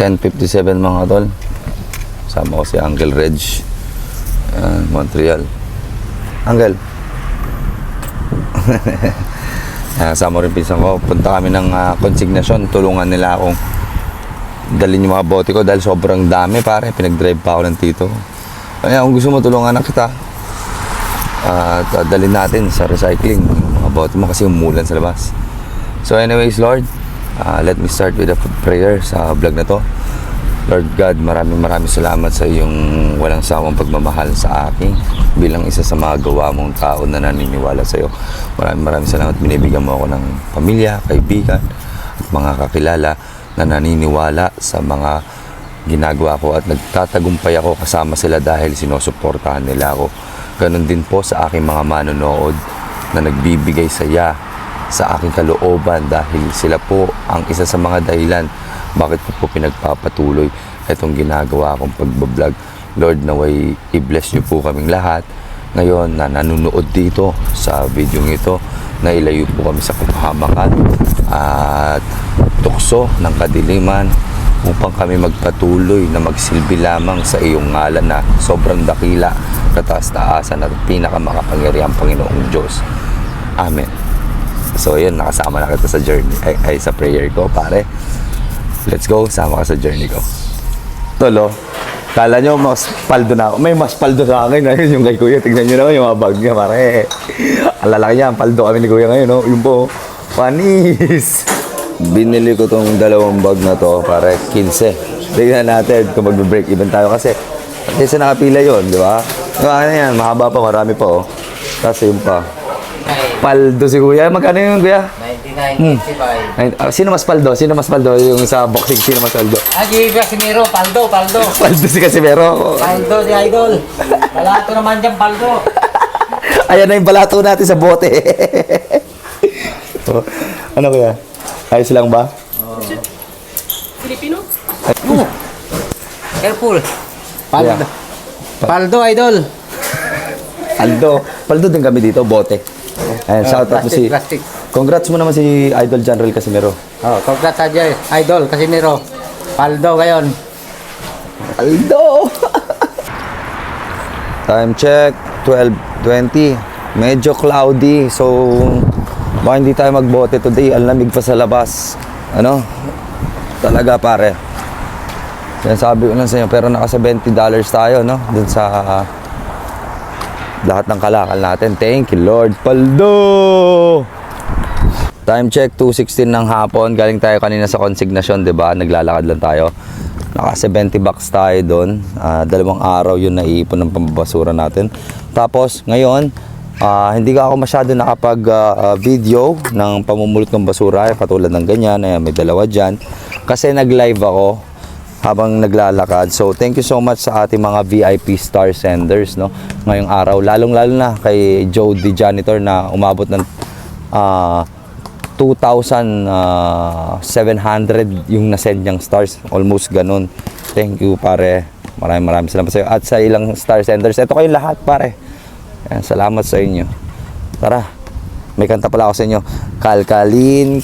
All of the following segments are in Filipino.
10:57 mga tol. Sama ko si Uncle Reg. Montreal. Uncle. Sama rin pinsan ko. Punta kami ng consignation. Tulungan nila akong dalhin yung mga bote ko dahil sobrang dami pare. Pinag-drive pa ako ng tito. Kaya kung gusto mo tulungan na kita, dalhin natin sa recycling yung mga bote mo kasi umulan sa labas. So anyways Lord, let me start with a prayer sa vlog na to. Lord God, maraming salamat sa iyong walang sawang pagmamahal sa akin bilang isa sa mga gawa mong tao na naniniwala sa iyo. Maraming salamat, binibigyan mo ako ng pamilya, kaibigan at mga kakilala na naniniwala sa mga ginagawa ko at nagtatagumpay ako kasama sila dahil sinusuportahan nila ako. Ganon din po sa aking mga manonood na nagbibigay saya sa aking kalooban dahil sila po ang isa sa mga dahilan bakit po pinagpapatuloy itong ginagawa kong pagbablog. Lord, naway i-bless niyo po kaming lahat ngayon na nanonood dito sa video ito, na ilayo po kami sa kapahamakan at tukso ng kadiliman upang kami magpatuloy na magsilbi lamang sa iyong ngalan na sobrang dakila, kataas-taasan at pinakamakapangyarihang Panginoong Diyos. Amen. So yun, nakasama na kita sa journey ay sa prayer ko pare. Let's go, sama ka sa journey ko. Tolo, kala nyo mas paldo na ako. May mas paldo sa akin. Ayun yung kay Kuya. Tignan nyo naman yung mga bag niya, pare. Ang lalaki niya, paldo kami ni Kuya ngayon, no? Yung po, panis. Binili ko tong dalawang bag na to, pare, 15. Tignan natin kung mag-break even tayo kasi kasi nakapila yun, di ba? Ano yan, mahaba pa, marami pa, oh. Tapos yun pa. Paldo si Kuya. Magkano yun, Kuya? 99.85. Sino mas paldo? Sino mas paldo? Yung sa boxing, sino mas paldo? Casimiro, paldo. Paldo si Casimiro. Paldo si Idol. Balato naman dyan, paldo. Ayan na yung balato natin sa bote. Oh, ano Kuya? Ayos lang ba? Filipino? Careful. Paldo. Yeah. Paldo, Idol. Paldo din kami dito, bote. Ayan, shout out po si... Plastic. Congrats mo naman si Idol General Casimiro. Oh, congrats aja, Idol, Casimiro. Paldo ngayon. Paldo! Time check, 12:20. Medyo cloudy, so baka hindi tayo magbote today. Ang lamig pa sa labas. Ano? Talaga pare. Yan sabi ko lang sa inyo, pero naka $70 tayo, no? Dun sa lahat ng kalakal natin. Thank you Lord. Paldo! Time check, 2:16 ng hapon. Galing tayo kanina sa consignation, 'di ba? Naglalakad lang tayo. Naka 70 bucks tayo doon. 2 araw 'yun na iipon ng pambabasura natin. Tapos ngayon, hindi ako masyado nakapag video ng pamumulot ng basura, katulad ng ganyan. Ayan, may dalawa diyan. Kasi nag-live ako habang naglalakad. So, thank you so much sa ating mga VIP star senders, no? Ngayong araw, lalong-lalo na kay Joe the Janitor na umabot ng 2,700 yung nasend niyang stars. Almost ganun. Thank you, pare. Maraming salamat sa iyo. At sa ilang star senders. Ito kayo lahat, pare. Ayan, salamat sa inyo. Tara. May kanta pala ako sa inyo. Kalkalin,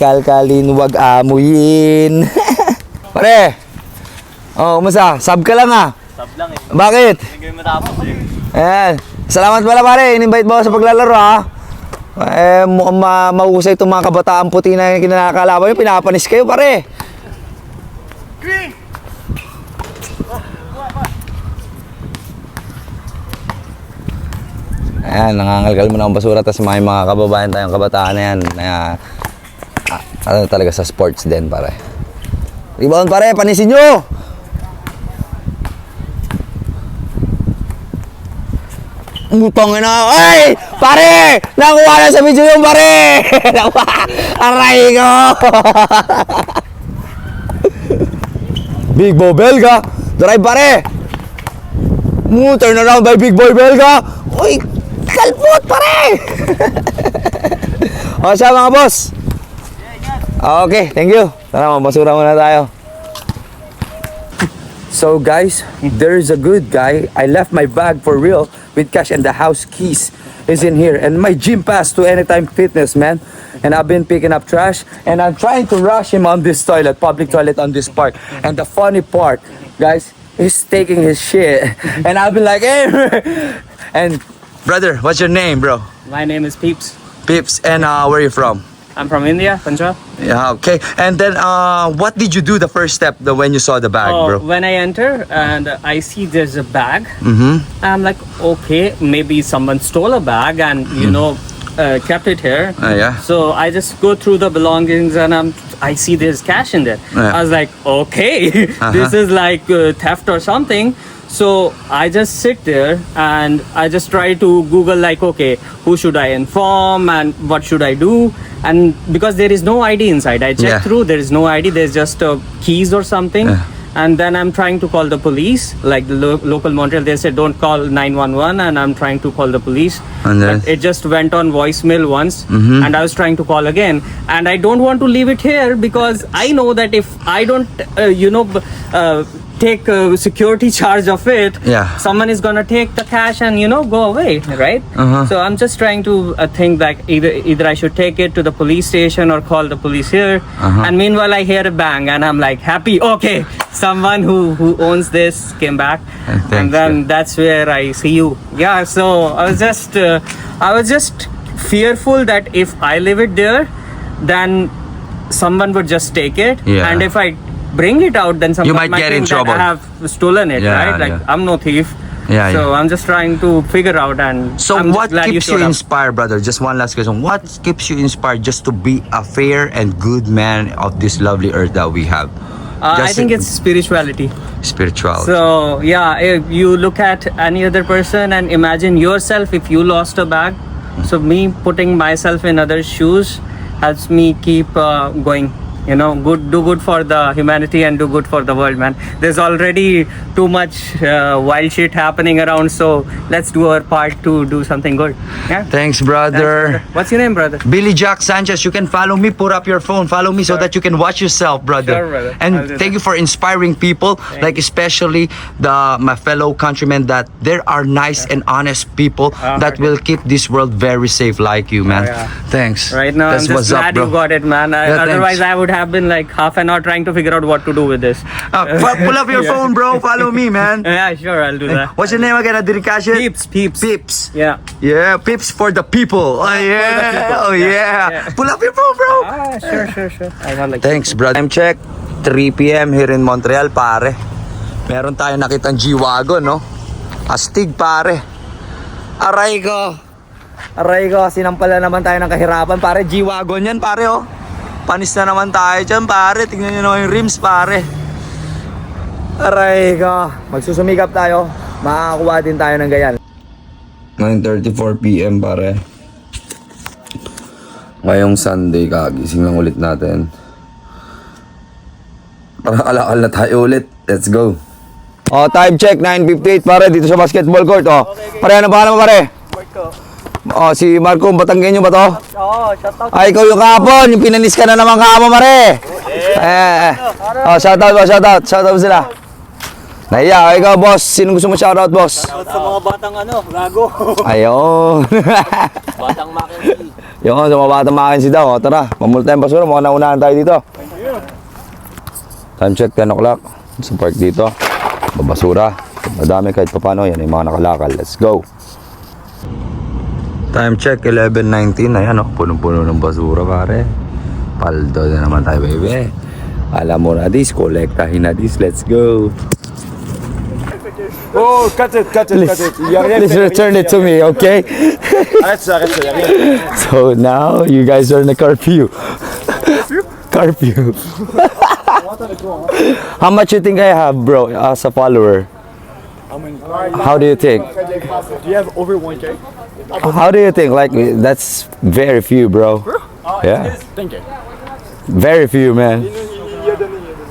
wag amuyin. Pare. Oh, kumusta? Sub ka lang ah. Sub lang eh. Bakit? Hindi ko matapos eh. Ayan. Salamat pala pare. In-invite mo ako sa paglalaro ha. Mukhang mahusay itong mga kabataan puti na kinakalaban nyo. Pinapanis kayo pare. Green! Ayan, nangangalgal mo na ang basura. Tapos mga kababayan tayong kabataan na yan. Ano talaga sa sports din pare. Rebound pare, panisin nyo! Utang na. Ay! Pare! Nakuha na sa video yung pare! Aray ko! Big Boy Belga! Drive pare! Turn around by Big Boy Belga! Uy! Kalpot pare! O siya mga boss! Okay, thank you. Tara, mabasura muna tayo. So guys, there's a good guy. I left my bag for real with cash and the house keys is in here. And my gym pass to Anytime Fitness, man. and I've been picking up trash, and I'm trying to rush him on this toilet, public toilet on this park. And the funny part, guys, he's taking his shit, and I've been like, hey, and brother, what's your name, bro? My name is Peeps. Pips, and where are you from? I'm from India, Punjab. Yeah, okay. And then, what did you do the first step when you saw the bag, bro? When I enter and I see there's a bag, Mm-hmm. I'm like, okay, maybe someone stole a bag and kept it here. Yeah. So I just go through the belongings and I see there's cash in there. Yeah. I was like, okay, this is like theft or something. So I just sit there and I just try to Google like, okay, who should I inform and what should I do? And because there is no ID inside, I checked Yeah. through, there is no ID, there's just keys or something. Yeah. And then I'm trying to call the police, like the local Montreal, they said don't call 911, and I'm trying to call the police. And then? But it just went on voicemail once, and I was trying to call again. And I don't want to leave it here because I know that if I don't, take security charge of it, Yeah. someone is gonna take the cash and go away, right? Uh-huh. So I'm just trying to think that either I should take it to the police station or call the police here. And meanwhile I hear a bang and I'm like happy, okay, someone who owns this came back. Thanks, And then that's where I see you. Yeah, so I was just fearful that if I leave it there, then someone would just take it. Yeah. And if I bring it out, then someone might get in think that trouble. I have stolen it, Yeah, right? Like yeah. I'm no thief. Yeah, So yeah. I'm just trying to figure out, and So I'm what glad keeps you showed up. inspired, brother? Just one last question. What keeps you inspired just to be a fair and good man of this lovely earth that we have? I Just think it's spirituality. spiritual. So yeah, if you look at any other person and imagine yourself if you lost a bag. So me putting myself in other shoes helps me keep going. Do good for the humanity and do good for the world, man. There's already too much wild shit happening around, so let's do our part to do something good. Yeah. Thanks, brother. What's your name, brother? Billy Jack Sanchez, you can follow me. Put up your phone. Follow me so that you can watch yourself, brother. Sure, brother. I'll And do thank that. you for inspiring people, like especially my fellow countrymen, that there are nice and honest people that okay. will keep this world very safe, like you, man. yeah. Thanks. Right now, That's I'm just what's up, glad bro. you got it, man. Yeah, Otherwise, thanks. I would have been like half an hour trying to figure out what to do with this. Pull up your phone, bro. Follow me, man. Yeah, sure, I'll do that. What's your name again? I didn't catch it. Peeps, peeps. Pips. Yeah. Yeah, pips for the people. Oh yeah. Oh yeah. Yeah. Pull up your phone, bro. Sure. I got like. Thanks, brother. Time check. 3 p.m. here in Montreal, pare. Meron tayong nakitang G-Wagon, no? Astig, pare. Aray ko, sinampala naman tayo ng kahirapan, pare. G-Wagon yan, pare, oh. Panis na naman tayo dyan, pare. Tingnan nyo naman yung rims, pare. Aray ko. Magsusumikap tayo. Makakakuha din tayo ng ganyan. 9:34 p.m. pare. Ngayong Sunday, kagising lang ulit natin. Parang alakal na tayo ulit. Let's go. Oh, time check, 9:58 pare, dito sa basketball court. Oh. Pare, ano pangalan mo, pare? Oh, si Marco, Batanggenyo ba to? Oh, shout out. Ay, ikaw yung kahapon, yung pinanis ka na naman kahapon, pare. Oh, shoutout mo sila. Nahiya, ikaw, boss. Sino gusto mo shoutout, boss? Sa mga batang gago. Ayun. Batang Mackenzie. Yung sa mga batang Mackenzie daw. O, tara, mamulta yung basura. Mukhang naunahan tayo dito. Time check, 10 o'clock. Sa park dito. Babasura. Madami kahit papano. Yan yung mga nakalakal. Let's go. Time check, 11:19. Ayan, oh. Punong-puno ng basura, pare. Paldo na naman tayo, baby. Alam mo na this. Kolektahin na this. Let's go. Oh, cut it. Y a rien. Please return it to me, okay? Arrête ça, y a rien. So now you guys are in the curfew. Curfew. How much you think I have, bro, as a follower? How do you think? Do you have over 1K? How do you think? Like, that's very few, bro. Yeah, Thank you. very few, man.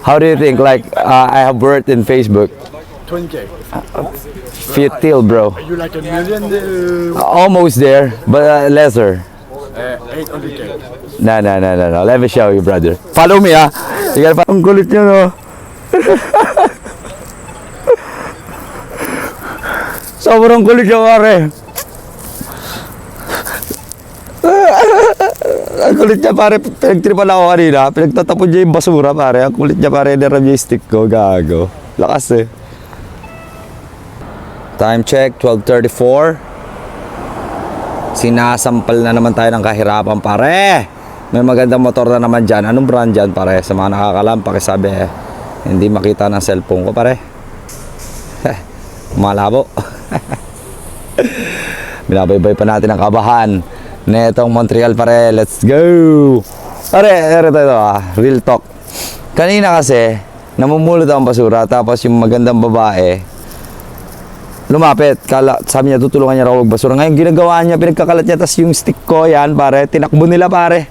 How do you think? Like, I have worked in Facebook. 20K. Few till, bro. You like a million? Almost there, but lesser. 800K. No. Let me show you, brother. Follow me, ah. You gotta Ang kulit niya, no? Sobrang kulit niya, pare. Ang kulit niya pare, pinagtripan ako kanina. Pinagtatapon niya yung basura pare. Ang kulit niya pare, niram niya yung stick ko. Gago. Lakas eh. Time check, 12:34. Sinasampal na naman tayo ng kahirapan pare. May magandang motor na naman dyan. Anong brand dyan pare? Sa mga nakakalam, pakisabi eh. Hindi makita ng cellphone ko pare. Malabo. Binabaybay pa natin ang kabahan netong Montreal pare. Let's go. Pare, ito real talk. Kanina kasi namumulot ang basura, tapos yung magandang babae lumapit, sabi niya tutulungan niya raw magbasura. Ngayon ginagawa niya, pinagkakalat niya, tas yung stick ko yan pare, tinakbo nila pare.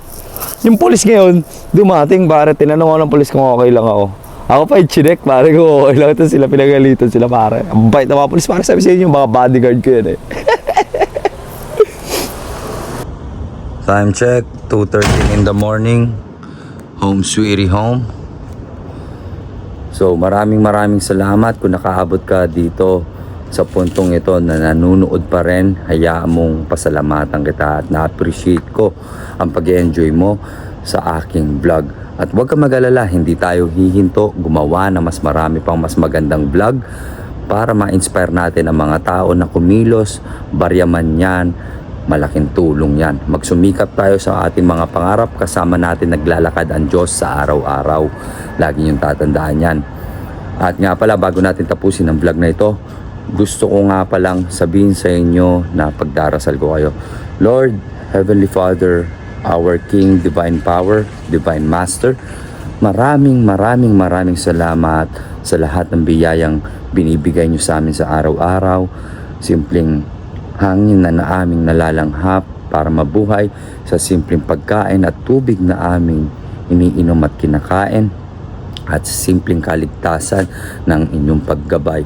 Yung pulis ngayon dumating pare, tinanong ako ng pulis kung okay lang ako. Ako pa i-check pare kung okay lang. Ito sila, pinagalitan sila pare. Ang bait na mga pulis pare, sabi sa inyo yung mga bodyguard ko yan eh. Time check, 2:13 in the morning. Home sweetie home. So maraming salamat kung nakaabot ka dito sa puntong ito na nanunood pa rin. Hayaan mong pasalamatan kita at na-appreciate ko ang pag-enjoy mo sa aking vlog. At huwag ka mag-alala, hindi tayo hihinto gumawa na mas marami pang mas magandang vlog para ma-inspire natin ang mga tao na kumilos, barya man yan, malaking tulong yan. Magsumikap tayo sa ating mga pangarap, kasama natin naglalakad ang Diyos sa araw-araw. Lagi niyong tatandaan yan. At nga pala, bago natin tapusin ang vlog na ito, gusto ko nga palang sabihin sa inyo na pagdarasal ko kayo. Lord, Heavenly Father, our King, Divine Power, Divine Master, maraming salamat sa lahat ng biyayang binibigay niyo sa amin sa araw-araw. Simpleng hangin na aming nalalanghap para mabuhay, sa simpleng pagkain at tubig na aming iniinom at kinakain, at sa simpleng kaligtasan ng inyong paggabay.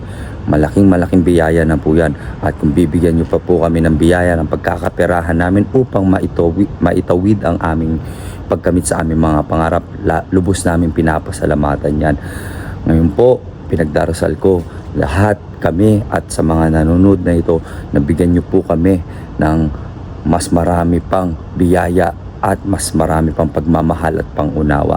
Malaking biyaya na po yan. At kung bibigyan nyo pa po kami ng biyaya ng pagkakaperahan namin upang maitawid ang aming pagkamit sa aming mga pangarap, lubos namin pinapasalamatan yan. Ngayon po, pinagdarasal ko lahat kami at sa mga nanonood na ito, nabigyan nyo po kami ng mas marami pang biyaya at mas marami pang pagmamahal at pangunawa.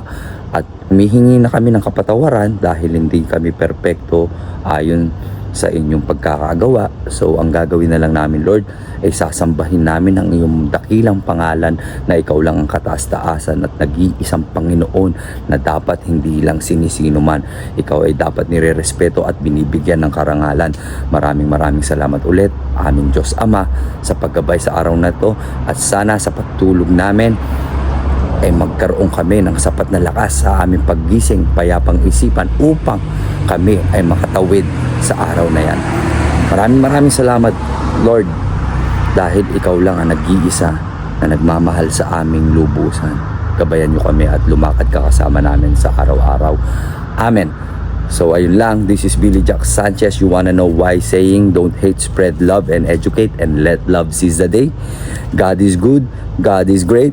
At humihingi na kami ng kapatawaran dahil hindi kami perpekto ayon sa inyong pagkakagawa. So ang gagawin na lang namin, Lord, ay sasambahin namin ang iyong dakilang pangalan na ikaw lang ang kataas-taasan at nag-iisang Panginoon na dapat hindi lang sinisino man. Ikaw ay dapat nirerespeto at binibigyan ng karangalan. Maraming salamat ulit, aming Diyos Ama, sa paggabay sa araw na to, at sana sa pagtulog namin ay magkaroon kami ng sapat na lakas sa aming paggising, payapang isipan upang kami ay makatawid sa araw na yan. Maraming salamat, Lord, dahil ikaw lang ang nag-iisa na nagmamahal sa aming lubusan. Gabayan niyo kami at lumakad ka kasama namin sa araw-araw. Amen. So ayun lang, this is Billy Jack Sanchez. You wanna know why saying don't hate, spread love and educate, and let love seize the day. God is good, God is great,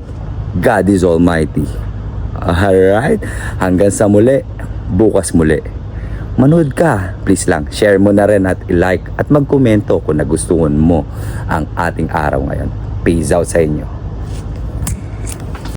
God is Almighty. Alright? Hanggang sa muli, bukas muli. Manood ka, please lang, share mo na rin at i-like at magkomento kung nagustuhan mo ang ating araw ngayon. Peace out sa inyo.